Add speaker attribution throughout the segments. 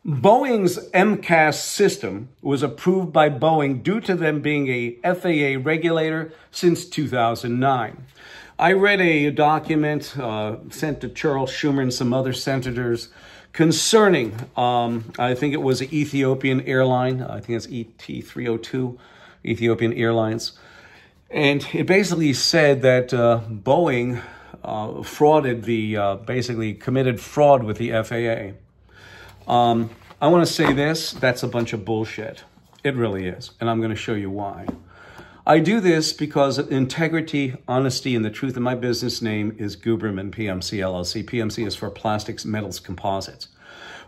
Speaker 1: Boeing's MCAS system was approved by Boeing due to them being a FAA regulator since 2009. I read a document sent to Charles Schumer and some other senators concerning, I think it was an Ethiopian airline, I think it's ET302, Ethiopian Airlines. And it basically said that Boeing basically committed fraud with the FAA. I want to say this, that's a bunch of bullshit. It really is. And I'm going to show you why. I do this because integrity, honesty, and the truth of my business name is Guberman PMC LLC. PMC is for Plastics, Metals, Composites.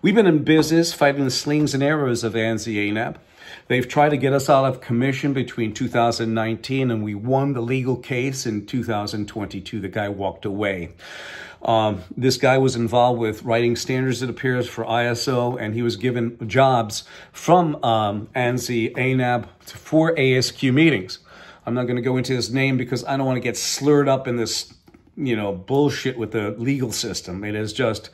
Speaker 1: We've been in business fighting the slings and arrows of ANSI-ANAB. They've tried to get us out of commission between 2019 and we won the legal case in 2022. The guy walked away. This guy was involved with writing standards, it appears, for ISO, and he was given jobs from ANSI-ANAB for ASQ meetings. I'm not going to go into his name because I don't want to get slurred up in this, bullshit with the legal system. It is just,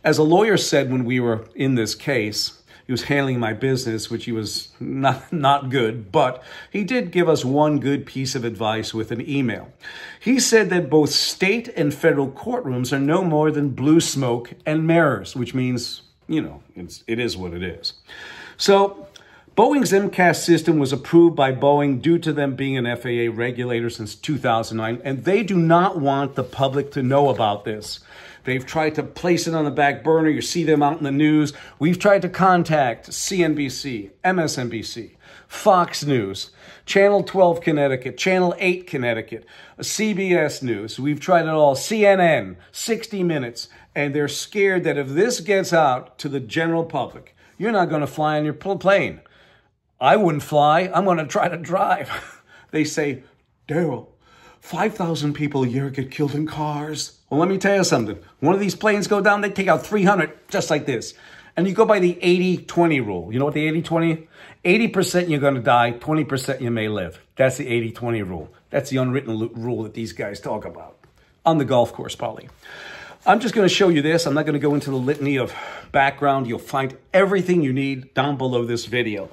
Speaker 1: as a lawyer said when we were in this case, he was handling my business, which he was not good, but he did give us one good piece of advice with an email. He said that both state and federal courtrooms are no more than blue smoke and mirrors, which means, it is what it is. So Boeing's MCAS system was approved by Boeing due to them being an FAA regulator since 2009, and they do not want the public to know about this. They've tried to place it on the back burner. You see them out in the news. We've tried to contact CNBC, MSNBC, Fox News, Channel 12 Connecticut, Channel 8 Connecticut, CBS News. We've tried it all, CNN, 60 Minutes, and they're scared that if this gets out to the general public, you're not going to fly on your plane. I wouldn't fly. I'm going to try to drive. They say, Daryl, 5,000 people a year get killed in cars. Well, let me tell you something. One of these planes go down, they take out 300 just like this. And you go by the 80-20 rule. You know what the 80-20? 80% you're going to die, 20% you may live. That's the 80-20 rule. That's the unwritten rule that these guys talk about. On the golf course, probably. I'm just going to show you this. I'm not going to go into the litany of background. You'll find everything you need down below this video.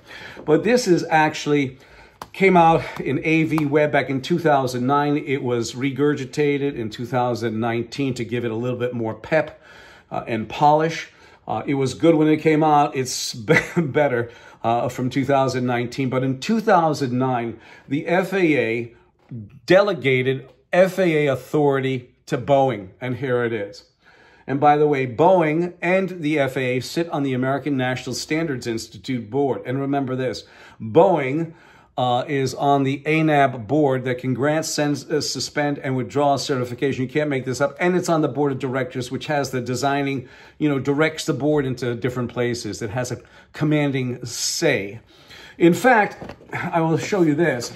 Speaker 1: But this is actually came out in AV Web back in 2009. It was regurgitated in 2019 to give it a little bit more pep and polish. It was good when it came out. It's better from 2019. But in 2009, the FAA delegated FAA authority to Boeing, and here it is. And by the way, Boeing and the FAA sit on the American National Standards Institute board. And remember this, Boeing is on the ANAB board that can grant, suspend, and withdraw certification. You can't make this up. And it's on the board of directors, which has the designing, directs the board into different places. It has a commanding say. In fact, I will show you this.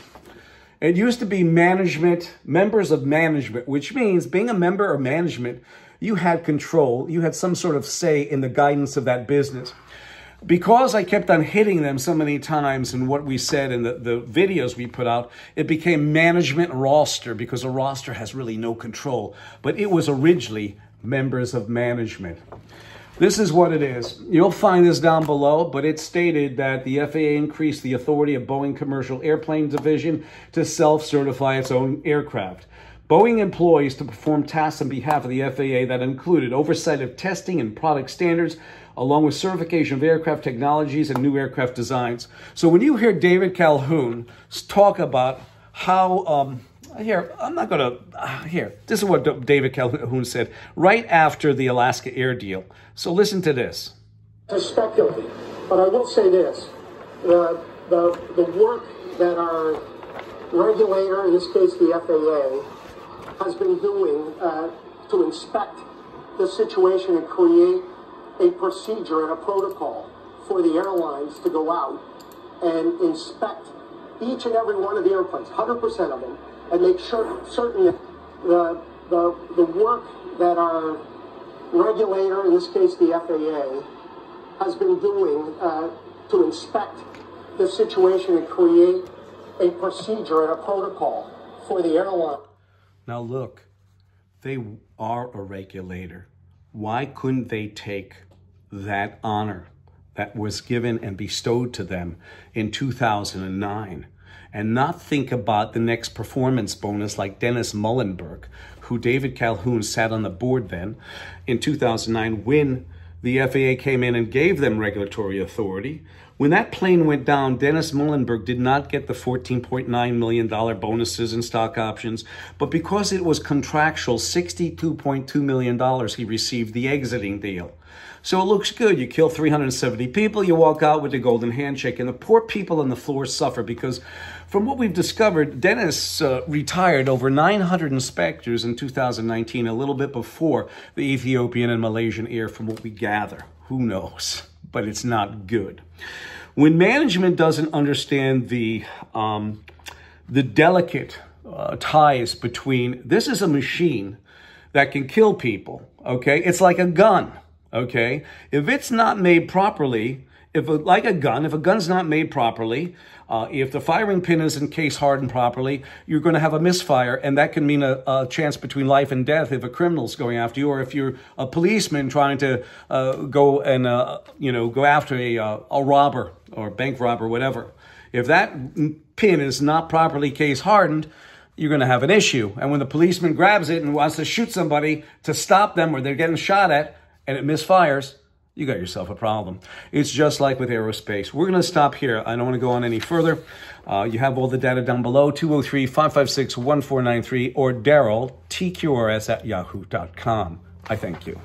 Speaker 1: It used to be management, members of management, which means being a member of management, you had control, you had some sort of say in the guidance of that business. Because I kept on hitting them so many times in what we said in the videos we put out, it became management roster because a roster has really no control. But it was originally members of management. This is what it is. You'll find this down below, but it stated that the FAA increased the authority of Boeing Commercial Airplane Division to self-certify its own aircraft. Boeing employs to perform tasks on behalf of the FAA that included oversight of testing and product standards, along with certification of aircraft technologies and new aircraft designs. So when you hear David Calhoun talk about how, this is what David Calhoun said right after the Alaska Air deal. So listen to this.
Speaker 2: To speculate, but I will say this, the work that our regulator, in this case the FAA, has been doing to inspect the situation and create a procedure and a protocol for the airlines to go out and inspect each and every one of the airplanes, 100% of them, and make certain that the work that our regulator, in this case the FAA, has been doing to inspect the situation and create a procedure and a protocol for the airline.
Speaker 1: Now look, they are a regulator. Why couldn't they take that honor, that was given and bestowed to them in 2009 and not think about the next performance bonus like Dennis Muhlenberg, who David Calhoun sat on the board then in 2009 when the FAA came in and gave them regulatory authority. When that plane went down, Dennis Muhlenberg did not get the $14.9 million bonuses and stock options, but because it was contractual, $62.2 million he received the exiting deal. So it looks good. You kill 370 people, you walk out with the golden handshake, and the poor people on the floor suffer because from what we've discovered, Dennis retired over 900 inspectors in 2019, a little bit before the Ethiopian and Malaysian Air, from what we gather. Who knows? But it's not good. When management doesn't understand the delicate ties between, this is a machine that can kill people, okay? It's like a gun, okay? If it's not made properly, if a gun's not made properly, if the firing pin isn't case hardened properly, you're going to have a misfire, and that can mean a chance between life and death if a criminal's going after you, or if you're a policeman trying to go after a robber or a bank robber, whatever. If that pin is not properly case hardened, you're going to have an issue. And when the policeman grabs it and wants to shoot somebody to stop them, or they're getting shot at, and it misfires, you got yourself a problem. It's just like with aerospace. We're going to stop here. I don't want to go on any further. You have all the data down below, 203-556-1493, or Daryl, TQRS@yahoo.com. I thank you.